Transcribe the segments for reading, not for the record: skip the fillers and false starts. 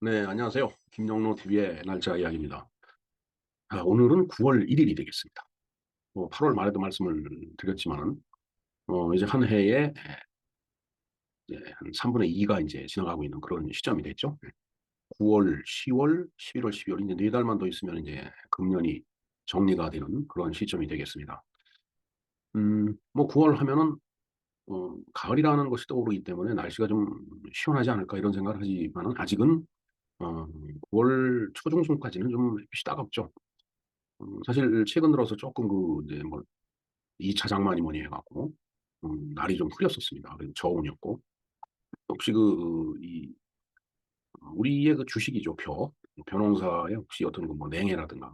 네, 안녕하세요. 김영로 TV의 날짜 이야기입니다. 오늘은 9월 1일이 되겠습니다. 8월 말에도 말씀을 드렸지만은, 이제 한 해에 이제 한 3분의 2가 이제 지나가고 있는 그런 시점이 됐죠. 9월, 10월, 11월, 12월, 이제 4달만 더 있으면 이제 금년이 정리가 되는 그런 시점이 되겠습니다. 뭐 9월 하면은, 가을이라는 것이 떠오르기 때문에 날씨가 좀 시원하지 않을까 이런 생각을 하지만은 아직은, 9월 초중순까지는 좀 햇빛이 따갑죠. 사실 최근 들어서 조금 이제 뭐 2차 장마니 뭐니 해 갖고 날이 좀 흐렸었습니다. 그리고 저온이었고 혹시 우리의 그 주식이죠, 벼. 벼농사에 혹시 어떤 뭐 냉해라든가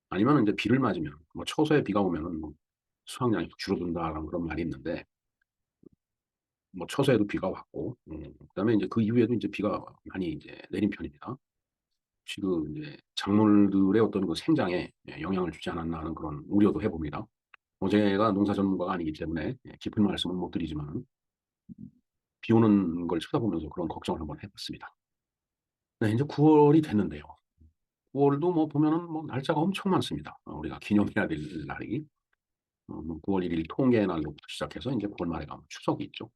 아니면 이제 비를 맞으면 뭐 처서에 비가 오면은 뭐 수확량이 줄어든다라는 그런 말이 있는데 뭐 처서에도 비가 왔고 그다음에 이제 그 이후에도 이제 비가 많이 이제 내린 편입니다. 혹시 이제 작물들의 어떤 그 생장에 영향을 주지 않았나 하는 그런 우려도 해 봅니다. 제가 농사 전문가가 아니기 때문에 깊은 말씀은 못 드리지만 비 오는 걸 쳐다보면서 그런 걱정을 한번 해 봤습니다. 네, 이제 9월이 됐는데요. 9월도 뭐 보면은 뭐 날짜가 엄청 많습니다. 우리가 기념해야 될 날이. 뭐 9월 1일 통계의 날로부터 시작해서 이제 9월 말에 가면 추석이 있죠.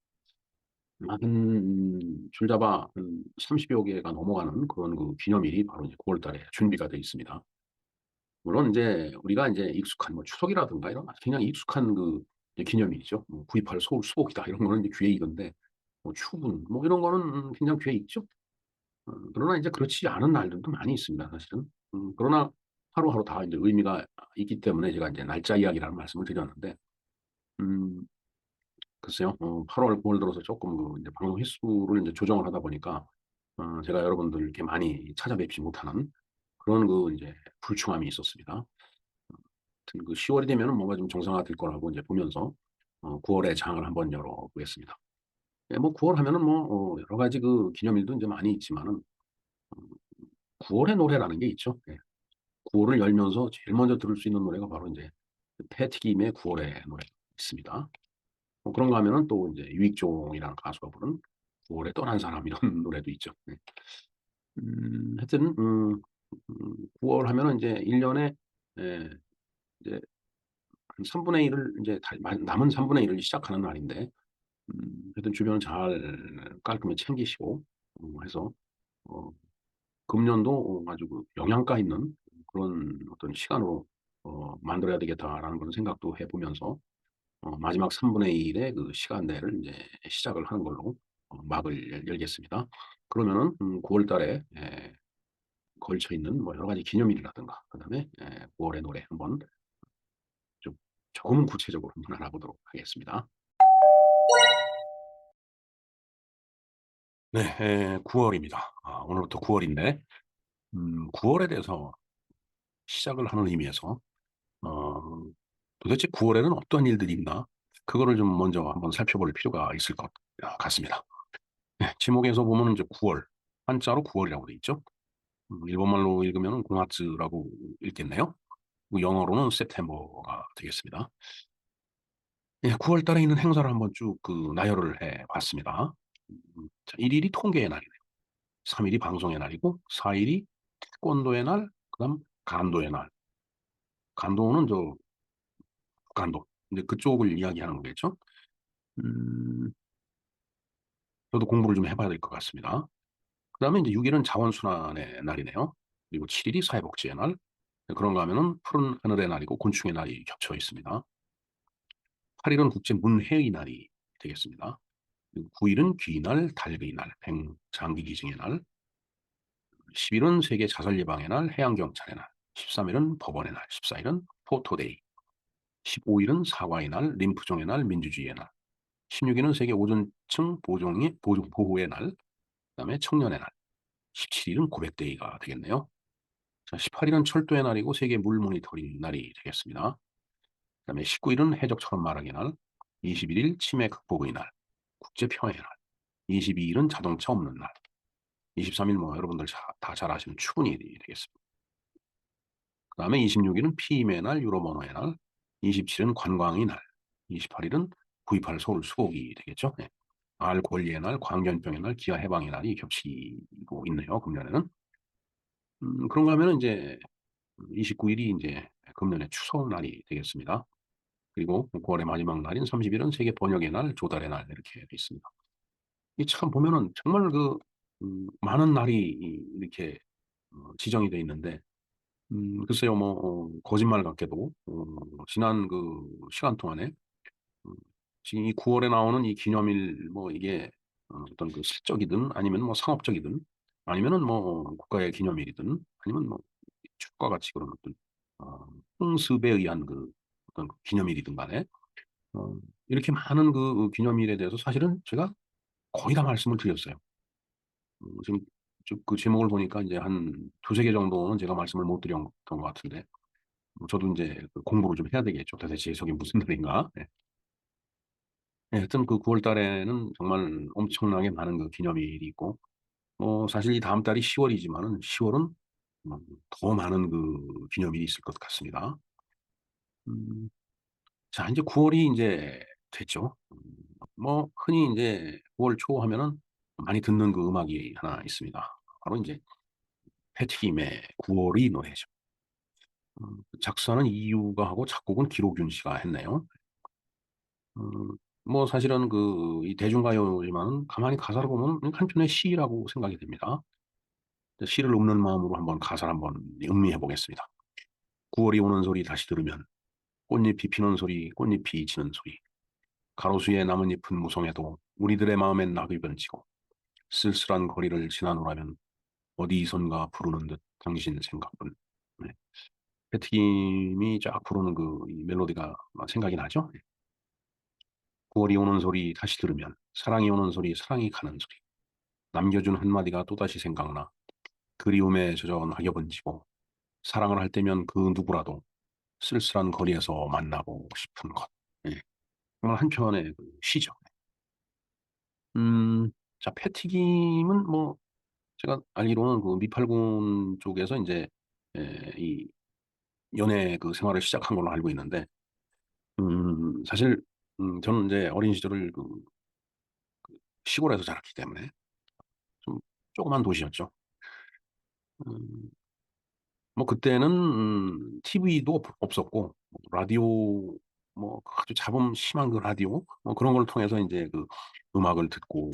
한 줄잡아 한 30여 개가 넘어가는 그런 그 기념일이 바로 이제 9월 달에 준비가 돼 있습니다. 물론 이제 우리가 이제 익숙한 뭐 추석이라든가 이런 그냥 익숙한 이제 기념일이죠. 뭐 9.28 서울 수복이다 이런 거는 이제 귀에 익은데 뭐 추분 뭐 이런 거는 그냥 귀에 익죠. 그러나 이제 그렇지 않은 날들도 많이 있습니다 사실은. 그러나 하루하루 다 이제 의미가 있기 때문에 제가 이제 날짜 이야기라는 말씀을 드렸는데 음 글쎄요. 8월, 9월 들어서 조금 이제 방송 횟수를 이제 조정을 하다 보니까 제가 여러분들 이렇게 많이 찾아뵙지 못하는 그런 이제 불충함이 있었습니다. 하여튼 10월이 되면은 뭔가 좀 정상화될 거라고 이제 보면서 9월에 장을 한번 열어보겠습니다. 예, 뭐 9월 하면은 뭐 여러 가지 기념일도 이제 많이 있지만은 9월의 노래라는 게 있죠. 예. 9월을 열면서 제일 먼저 들을 수 있는 노래가 바로 이제 그 패티김의 9월의 노래가 있습니다. 뭐 그런가 하면은 또 이제 유익종이라는 가수가 부른 9월에 떠난 사람 이런 노래도 있죠. 네. 하여튼 9월 하면은 이제 1 년에 예 이제 한 3분의 1을 이제 다 남은 3분의 1을 시작하는 날인데 하여튼 주변을 잘 깔끔히 챙기시고 해서 어 금년도 아주 영양가 있는 그런 어떤 시간으로 '만들어야 되겠다.'라는 그런 생각도 해 보면서 마지막 3분의 1의 그 시간대를 인제 시작을 하는 걸로 막을 열겠습니다. 그러면은 9월 달에 걸쳐 있는 뭐 여러 가지 기념일이라든가 그다음에 9 월의 노래 한번 좀 조금은 구체적으로 한번 알아보도록 하겠습니다. 네. 9 월입니다. 오늘부터 9 월인데 9 월에 대해서 시작을 하는 의미에서 어 도대체 9 월에는 어떤 일들이 있나 그거를 좀 먼저 한번 살펴볼 필요가 있을 것 같습니다. 네. 제목에서 보면은 이제 9 월, 한자로 9 월이라고 돼 있죠. 일본말로 읽으면은 고마츠라고 읽겠네요. 영어로는 September가 되겠습니다. 예, 9월 달에 있는 행사를 한번 쭉 나열을 해 봤습니다. 자, 1 일이 통계의 날이네요. 3 일이 방송의 날이고 4 일이 태권도의 날, 그다음 간도의 날. 간도는 북간도. 인제 그쪽을 이야기하는 거겠죠. 음 저도 공부를 좀 해 봐야 될 것 같습니다. 그다음에 인제 6 일은 자원순환의 날이네요. 그리고 7 일이 사회복지의 날. 그런가 하면은 푸른 하늘의 날이고 곤충의 날이 겹쳐 있습니다. 8 일은 국제 문해의 날이 되겠습니다. 그리고 9 일은 귀날, 닭의 날, 장기기증의 날. 10 일은 세계 자살 예방의 날, 해양경찰의 날. 13 일은 법원의 날, 14 일은 포토데이. 15 일은 사과의 날, 림프종의 날, 민주주의의 날. 16 일은 세계 오존층 보종의 보호의 날, 그다음에 청년의 날. 17 일은 고백데이가 되겠네요. 자, 18 일은 철도의 날이고 세계 물 모니터링 날이 되겠습니다. 그다음에 19 일은 해적처럼 말하기 날, 21일 치매 극복의 날, 국제 평화의 날, 22 일은 자동차 없는 날, 23일 뭐 여러분들 다 잘 아시는 추분이 되겠습니다. 그다음에 26 일은 피임의 날, 유럽 언어의 날, 27 일은 관광의 날, 28 일은 9.28 서울 수복이 되겠죠. 네. 알 권리의 날, 광견병의 날, 기아 해방의 날이 겹치고 있네요, 금년에는. 그런가 하면은 인제 29 일이 인제 금년의 추석날이 되겠습니다. 그리고 9 월의 마지막 날인 30 일은 세계 번역의 날, 조달의 날 이렇게 돼 있습니다. 이 참 보면은 정말 많은 날이 이렇게 지정이 돼 있는데 글쎄요 뭐 거짓말 같게도 지난 시간 동안에 음 지금 이 9 월에 나오는 이 기념일 뭐 이게 어떤 사적이든 아니면 뭐 상업적이든 아니면은 뭐 국가의 기념일이든 아니면 뭐 축과 같이 그런 어떤 어 풍습에 의한 어떤 기념일이든 간에 어 이렇게 많은 기념일에 대해서 사실은 제가 거의 다 말씀을 드렸어요. 지금 쭉 그 제목을 보니까 인제 한 2-3개 정도는 제가 말씀을 못 드렸던 것 같은데 저도 인제 공부를 좀 해야 되겠죠. 도대체 저게 무슨 날인가? 예. 예 하여튼 9월 달에는 정말 엄청나게 많은 기념일이 있고 사실 이 다음 달이 10 월이지만은 10 월은 음 더 많은 기념일이 있을 것 같습니다. 음 자 인제 9 월이 인제 됐죠. 뭐 흔히 인제 9월 초 하면은 많이 듣는 음악이 하나 있습니다. 바로 인제 패티김의 9 월이 노래죠. 작사는 이유가 하고 작곡은 기록윤 씨가 했네요. 음 뭐 사실은 이 대중가요지만은 가만히 가사를 보면 한편의 시라고 생각이 됩니다. 시를 읊는 마음으로 한번 가사를 한번 음미해 보겠습니다. 9 월이 오는 소리 다시 들으면 꽃잎이 피는 소리 꽃잎이 지는 소리 가로수의 나뭇잎은 무성해도 우리들의 마음엔 낙엽은 지고 쓸쓸한 거리를 지나노라면 어디선가 부르는 듯 당신 생각뿐. 네. 배트김이 쫙 부르는 이 멜로디가 생각이 나죠? 9 월이 오는 소리 다시 들으면 사랑이 오는 소리 사랑이 가는 소리 남겨준 한마디가 또다시 생각나 그리움에 젖어 낙엽은 지고 사랑을 할 때면 그 누구라도 쓸쓸한 거리에서 만나고 싶은 것. 예. 정말 한편의 시죠. 음 자 패티김은 뭐 제가 알기로는 미팔군 쪽에서 인제 이 연애 생활을 시작한 걸로 알고 있는데 사실 저는 인제 어린 시절을 시골에서 자랐기 때문에 좀 조그만 도시였죠. 음 뭐 그때는 TV도 없었고 라디오 아주 잡음 심한 라디오 그런 걸 통해서 인제 음악을 듣고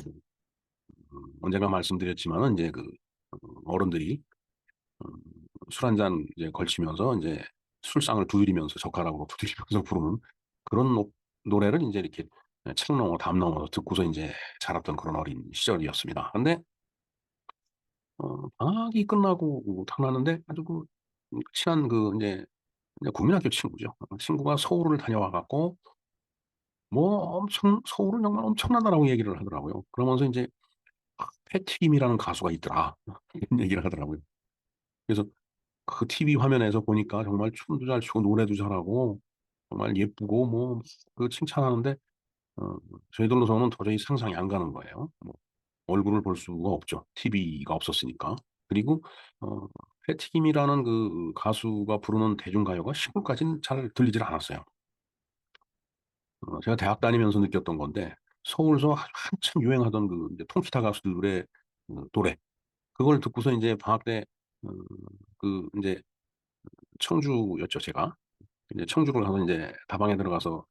언젠가 말씀드렸지만은 인제 어른들이 음 술 한 잔 이제 걸치면서 인제 술상을 두드리면서 젓가락으로 두드리면서 부르는 그런 노래를 인제 이렇게 창 넘어 담 넘어서 듣고서 인제 자랐던 그런 어린 시절이었습니다. 근데 방학이 끝나고 탁 났는데 아주 친한 인제 국민학교 친구죠. 친구가 서울을 다녀와 갖고 뭐 "서울은 정말 엄청나다."라고 얘기를 하더라고요. 그러면서 인제 패튀김이라는 가수가 있더라." 이런 얘기를 하더라고요. 그래서 TV 화면에서 보니까 정말 춤도 잘 추고 노래도 잘하고 정말 예쁘고 칭찬하는데 어 저희들로서는 도저히 상상이 안 가는 거예요. 얼굴을 볼 수가 없죠. TV가 없었으니까. 그리고 어 패티김이라는 가수가 부르는 대중가요가 시골까지는 잘 들리질 않았어요. 제가 대학 다니면서 느꼈던 건데 서울서 한참 유행하던 이제 통기타 가수들의 노래 그걸 듣고서 인제 방학 때 어 인제 청주였죠 제가. 이제 청주를 가서 인제 다방에 들어가서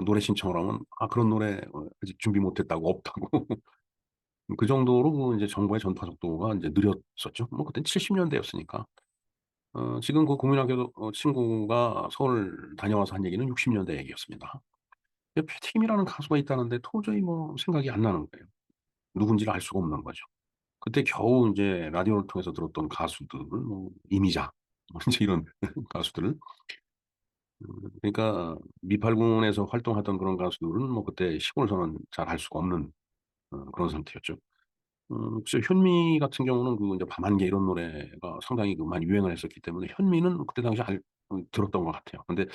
노래 신청을 하면 그런 노래 아직 준비 못 했다고 없다고 그 정도로 인제 정보의 전파 속도가 인제 느렸었죠. 그땐 70 년대였으니까. 지금 국민학교 친구가 서울 다녀와서 한 얘기는 60 년대 얘기였습니다. 패티김이라는 가수가 있다는데 도저히 생각이 안 나는 거예요. 누군지를 알 수가 없는 거죠. 그때 겨우 인제 라디오를 통해서 들었던 가수들 이미자 인제 이런 가수들 그러니까 미팔군에서 활동하던 그런 가수들은 그때 시골에서는 잘 알 수가 없는 그런 상태였죠. 글쎄요. 현미 같은 경우는 인제 밤안개 이런 노래가 상당히 많이 유행을 했었기 때문에 현미는 그때 당시에 들었던 것 같아요. 근데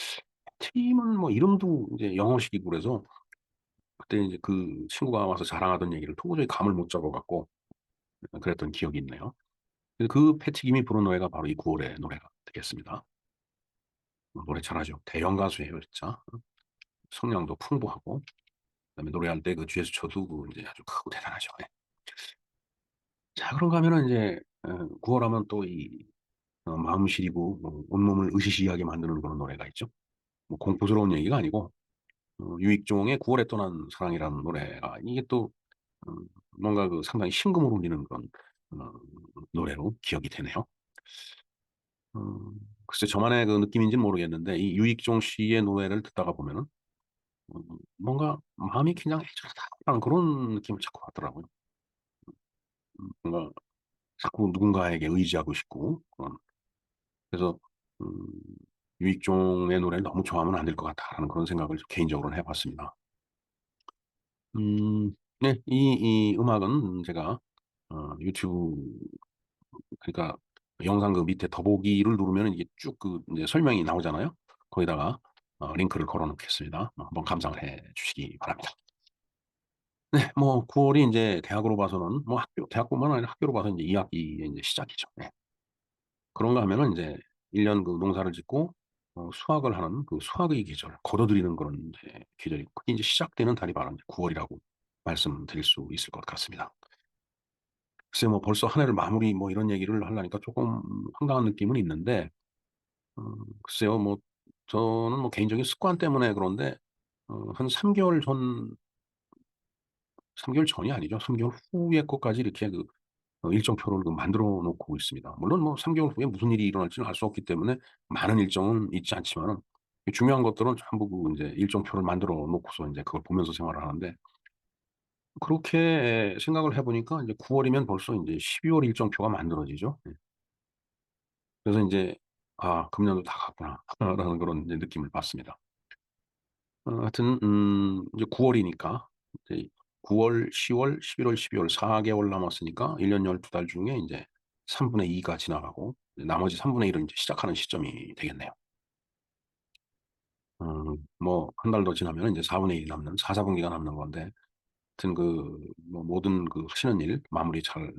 팀은 이름도 이제 영어식이고 그래서 그때 인제 친구가 와서 자랑하던 얘기를 도저히 감을 못 잡아 갖고 그랬던 기억이 있네요. 패티김이 부른 노래가 바로 이 9 월의 노래가 되겠습니다. 노래 잘하죠. 대형 가수예요 진짜. 성량도 풍부하고 그다음에 노래할 때 제스처도 인제 아주 크고 대단하죠. 예. 자 그런가 하면은 인제 9월 하면 또 마음 시리고 온몸을 으시시하게 만드는 그런 노래가 있죠. 뭐 공포스러운 얘기가 아니고 유익종의 9월에 떠난 사랑이라는 노래가 이게 또 어, 뭔가 그 상당히 심금을 울리는 그런 어, 노래로 기억이 되네요. 어, 글쎄 저만의 그 느낌인지는 모르겠는데 이 유익종 씨의 노래를 듣다가 보면은 어, 뭔가 마음이 그냥 해저하다는 그런 느낌을 자꾸 받더라고요. 뭔가 자꾸 누군가에게 의지하고 싶고 그래서 음, 유익종의 노래를 너무 좋아하면 안 될 것 같다라는 그런 생각을 개인적으로는 해봤습니다. 네, 이 음악은 제가 유튜브 그러니까 영상 그 밑에 더보기를 누르면 이게 쭉 그 이제 설명이 나오잖아요. 거기다가 링크를 걸어 놓겠습니다. 한번 감상을 해 주시기 바랍니다. 네, 뭐 9월이 이제 대학으로 봐서는 뭐 대학뿐만 아니라 학교로 봐서 이제 2학기의 이제 시작이죠. 네. 그런가 하면은 이제 1년 그 농사를 짓고 수확을 하는 그 수확의 계절, 거둬들이는 그런 이제 계절이 그게 이제 시작되는 달이 바로 이제 9월이라고 말씀드릴 수 있을 것 같습니다. 글쎄 뭐 벌써 한 해를 마무리 뭐 이런 얘기를 하려니까 조금 황당한 느낌은 있는데 글쎄요 뭐 저는 뭐 개인적인 습관 때문에 그런데 한 3개월 전, 3개월 전이 아니죠. 3개월 후에 것까지 이렇게 그 일정표를 그 만들어 놓고 있습니다. 물론 뭐 3개월 후에 무슨 일이 일어날지는 알 수 없기 때문에 많은 일정은 있지 않지만은 중요한 것들은 전부 그 이제 일정표를 만들어 놓고서 이제 그걸 보면서 생활을 하는데 그렇게 생각을 해보니까 이제 9월이면 벌써 이제 12월 일정표가 만들어지죠. 예. 그래서 이제 아, 금년도 다 갔구나 라는 그런 이제 느낌을 받습니다. 하여튼 이제 9월이니까 이제 9월, 10월, 11월, 12월 4개월 남았으니까 1년 12달 중에 이제 3분의 2가 지나가고 나머지 3분의 1은 이제 시작하는 시점이 되겠네요. 뭐 한 달 더 지나면 이제 4분의 1이 남는 4, 4분기가 남는 건데 하여튼 그뭐 모든 그 하시는 일 마무리 잘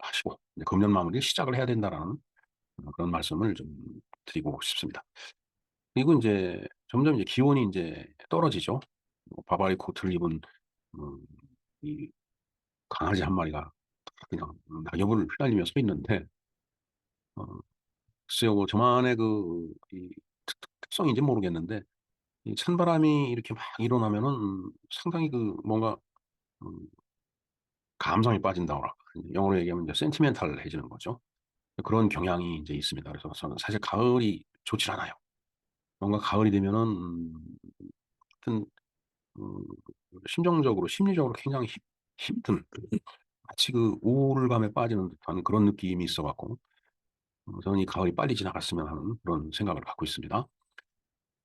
하시고 이제 금년 마무리 시작을 해야 된다라는 그런 말씀을 좀 드리고 싶습니다. 그리고 이제 점점 이제 기온이 이제 떨어지죠. 바바리 코트를 입은 음, 이 강아지 한 마리가 그냥 낙엽을 휘날리며 서 있는데 어, 글쎄요 뭐 저만의 이 특성인지 모르겠는데 이 찬바람이 이렇게 막 일어나면은 상당히 그 뭔가 음, 감성이 빠진다고 할까 영어로 얘기하면 이제 센티멘탈해지는 거죠. 그런 경향이 이제 있습니다. 그래서 저는 사실 가을이 좋지 않아요. 뭔가 가을이 되면은 하여튼 음, 심정적으로 심리적으로 굉장히 힘든 마치 그 우울감에 빠지는 듯한 그런 느낌이 있어갖고 저는 이 가을이 빨리 지나갔으면 하는 그런 생각을 갖고 있습니다.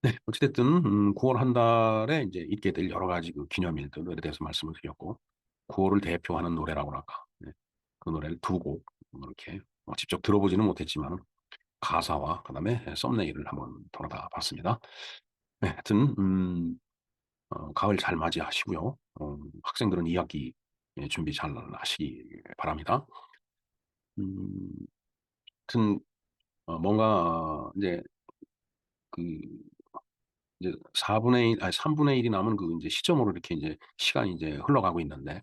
네, 어찌됐든 9월 한 달에 이제 있게 될 여러 가지 그 기념일들에 대해서 말씀을 드렸고 9월을 대표하는 노래라고 할까. 네, 그 노래를 두 곡 이렇게 직접 들어보지는 못했지만 가사와 그다음에 썸네일을 한번 돌아다 봤습니다. 네, 하여튼 가을 잘 맞이하시고요. 학생들은 2학기 준비 잘 하시기 바랍니다. 음, 하여튼 뭔가 그 이제 4분의 1, 아니 3분의 1이 남은 그 이제 시점으로 이렇게 이제 시간이 이제 흘러가고 있는데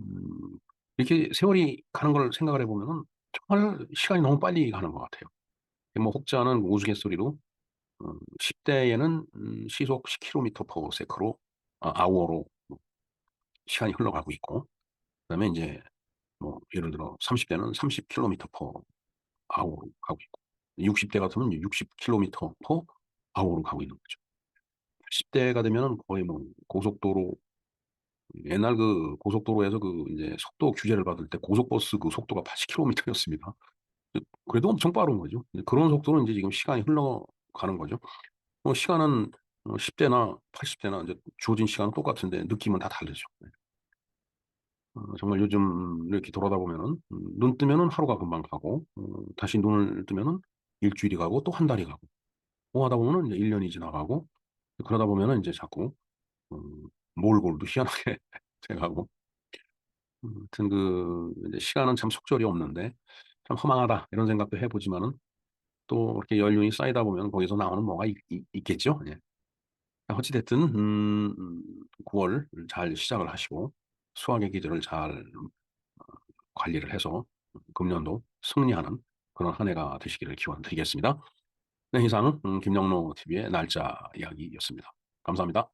음, 이렇게 세월이 가는 걸 생각을 해보면은 정말 시간이 너무 빨리 가는 것 같아요. 뭐 혹자는 우스갯소리로 10대에는 시속 10km per sec로 아워로 시간이 흘러가고 있고 그다음에 이제 뭐 예를 들어 30대는 30km per hour로 가고 있고 60대 같으면 60km per hour로 가고 있는 거죠. 10대가 되면은 거의 뭐 고속도로 옛날 그 고속도로에서 그 이제 속도 규제를 받을 때 고속버스 그 속도가 80km였습니다. 그래도 엄청 빠른 거죠. 그런 속도는 이제 지금 시간이 흘러가는 거죠. 시간은 10대나 80대나 이제 주어진 시간은 똑같은데 느낌은 다 다르죠. 네. 정말 요즘 이렇게 돌아다 보면은 눈 뜨면은 하루가 금방 가고 다시 눈을 뜨면은 일주일이 가고 또 한 달이 가고 뭐 하다 보면은 이제 1년이 지나가고 그러다 보면은 이제 자꾸 몰골도 희한하게 돼가고 아무튼 이제 시간은 참 속절이 없는데 참 허망하다 이런 생각도 해보지만은 또 이렇게 연륜이 쌓이다 보면 거기서 나오는 뭐가 겠죠. 예. 어찌됐든 9월 잘 시작을 하시고 수학의 기절을 잘 관리를 해서 금년도 승리하는 그런 한 해가 되시기를 기원드리겠습니다. 네, 이상 김영로 TV의 날짜 이야기였습니다. 감사합니다.